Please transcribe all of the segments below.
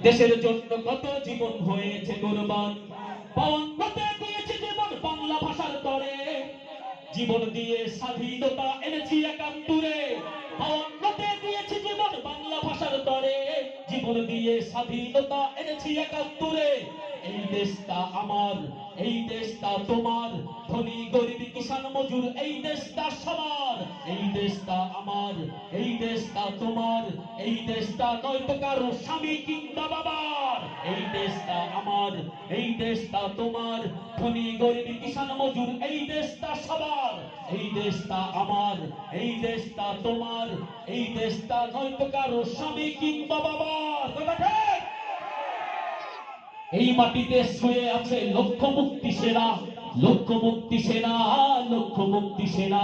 দেশের জন্য কত জীবন হয়েছে কোরবান, 52তে দিয়েছে জীবন বাংলা ভাষার তরে, জীবন দিয়ে স্বাধীনতা এনেছি 71-এ, 52তে দিয়েছি জীবন বাংলা ভাষার তরে, জীবন দিয়ে স্বাধীনতা এনেছি 71-এ। এই দেশটা আমার, এই দেশটা তোমার, ধনী গরিব কিষান মজুর এই দেশটা সবার, এই দেশটা আমার, এই দেশটা তোমার, এই দেশটা নয়তো কারো স্বামী কিংবা বাবার, এই দেশটা আমার, এই দেশটা তোমার, ধনী গরিব কিষান মজুর এই দেশটা সবার, এই দেশটা আমার, এই দেশটা তোমার, এই দেশটা নয়তো কারো স্বামী কিংবা বাবার। কথা ঠিক? এই মাটিতে শুয়ে আছে লক্ষ মুক্তি সেনা, লক্ষ মুক্তি সেনা, লক্ষ মুক্তি সেনা।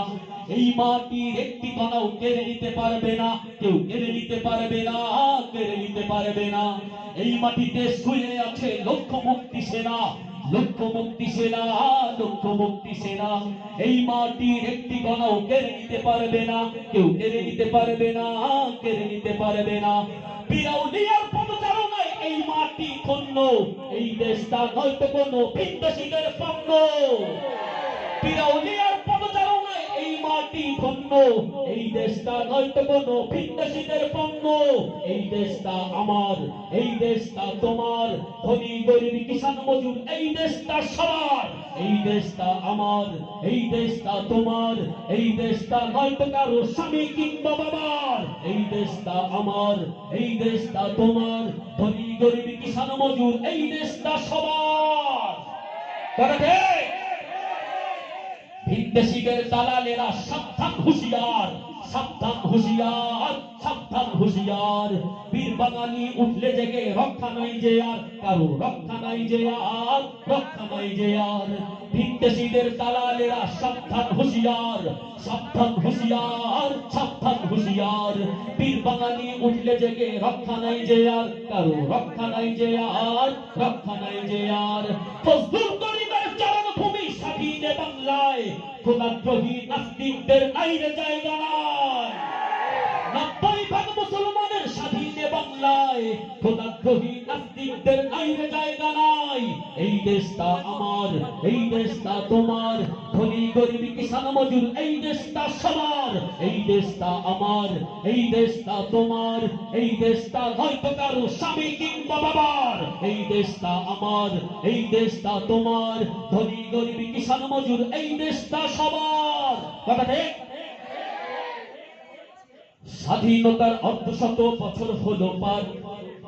এই মাটির একটি কণাও কেড়ে নিতে পারবে না, কেউ কেড়ে নিতে পারবে না, কেড়ে নিতে পারবে না। এই মাটিতে শুয়ে আছে লক্ষ মুক্তি সেনা, লক্ষ মুক্তি সেনা, লক্ষ মুক্তি সেনা। এই মাটির একটি কণাও কেড়ে নিতে পারবে না, কেউ কেড়ে নিতে পারবে না, কেড়ে নিতে পারবে না। বিরাউলিয়ার পদচারণায় এই মাটি ধন্য, এই দেশটা নয়তো কোনো ভিনদেশীদের পণ্য। বিরাউলিয়ার পদচারণায় এই মাটি ধন্য, এই দেশটা নয়তো কোনো ভিনদেশীদের পণ্য। এই দেশটা আমার, এই দেশটা তোমার, ধনী গরিব কিষান মজুর এই দেশটা সবার, এই দেশটা আমার, এই দেশটা তোমার, এই দেশটা নয়তো কারো স্বামী কিংবা বাবার, এই দেশটা আমার, এই দেশটা তোমার, ধনী গরিব কিষান মজুর এই দেশটা সবার। কথা ঠিক? ভিনদেশীদের দালালেরা সাবধান হুঁশিয়ার, সাবধান হুঁশিয়ার, সাবধান হুঁশিয়ার। বীর বাঙালি উঠলে জেগে রক্ষা নাই যে আর, কারো রক্ষা নাই যে আর, রক্ষা নাই যে আর। ভিনদেশীদের দালালেরা সাবধান হুঁশিয়ার, সাবধান হুঁশিয়ার, সাবধান হুঁশিয়ার। বীর বাঙালি উঠলে জেগে রক্ষা নাই যে আর, কারো রক্ষা নাই যে আর, রক্ষা নাই যে আর। ফজলুল করিমের চরণভূমি স্বাধীনে বাংলায়, খোদাদ্রোহী নাস্তিকদের নাই রে জায়গা নাই। 90% মুসলমানের স্বাধীনে বাংলায়, খোদাদ্রোহী নাস্তিকদের নাই রে জায়গা নাই। এই দেশটা আমার, এই দেশটা তোমার, ধনী গরিব কিষান মজুর এই দেশটা সবার, এই দেশটা আমার, এই দেশটা তোমার, এই দেশটা নয়তো কারো স্বামী কিংবা বাবার, এই দেশটা আমার, এই দেশটা তোমার, ধনী গরিব কিষান মজুর এই দেশটা সবার। কথা ঠিক? স্বাধীনতার অর্ধশত বছর হলো পার,